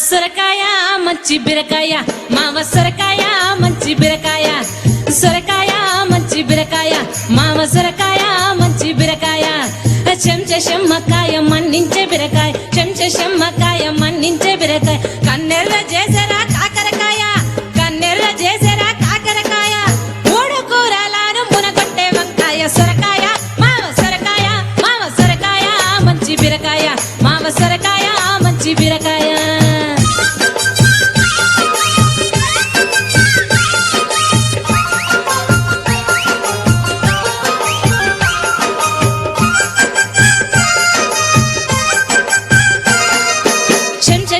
సొరకాయ మంచి బీరకాయ మామ సొరకాయ మంచి బీరకాయ సొరకాయ మంచి బీరకాయ మామ సొరకాయ మంచి బీరకాయ చెంచమ్మకాయ మన్నించే బీరకాయ చెంచమ్మకాయ మన్నించే బీరకాయ కన్నెర్ర చేసరా కాకరకాయ కన్నెర్ర చేసరా కాకరకాయ మూడు కూరలను మునగొట్టే వంకాయ సొరకాయ మామ సొరకాయ మామ సొరకాయ మంచి బీరకాయ మామ సొరకాయ మంచి బీరకాయ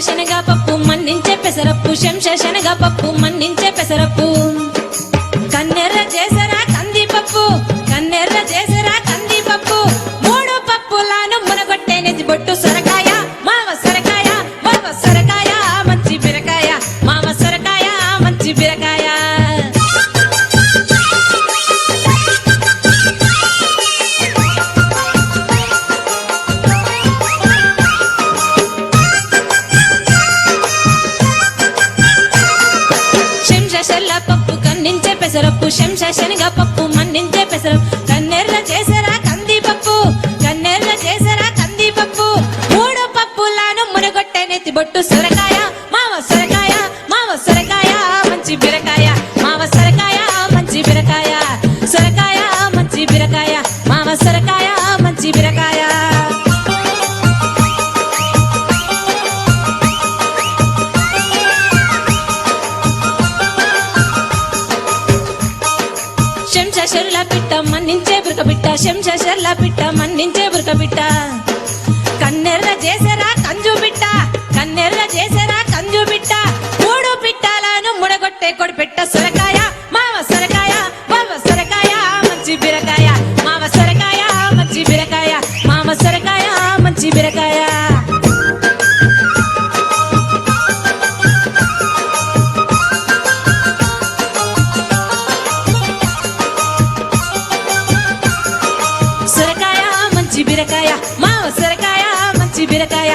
శనగపప్పు మన్నించే పెసరప్పు శనగపప్పు మన్నించే పెసరప్పు కన్నెర్ర చేసరా కందిపప్పు కన్నెర్ర చేసరా కందిపప్పు మూడు పప్పులను మునగొట్టే నెత్తి బొట్టు సొరకాయ మామ సొరకాయ మామ సొరకాయ మంచి బీరకాయ మామ సొరకాయ మంచి బీరకాయ పప్పు కన్నించే పెసరప్పు శనగపప్పు మన్నించే పెసరప్పు కన్నెర్ర చేసరా కందిపప్పు కన్నెర్ర చేసరా కందిపప్పు మూడు పప్పులను మునగొట్టే నెత్తి బొట్టు సొరకాయ మామ సొరకాయ మామ సొరకాయ మంచి బీరకాయ మామ సొరకాయ మంచి బీరకాయ సొరకాయ మంచి బీరకాయ మామ సొరకాయ మంచి బీరకాయ శంషర్ల పిట్ట మన్నించే బురకబిట్ట శంషర్ల పిట్ట మన్నించే బురకబిట్ట కన్నెర్ర చేసరా కంజు బిట్ట కన్నెర్ర చేసరా కంజు బిట్ట మూడు పిట్టాలను ముడగొట్టే కొడిపెట్ట సొరకాయ మామ సొరకాయ మామ సొరకాయ మంచి బీరకాయ మామ సొరకాయ మంచి బీరకాయ మామ సొరకాయ మంచి బీరకాయ బీరకాయ మామ సొరకాయ మంచి బీరకాయ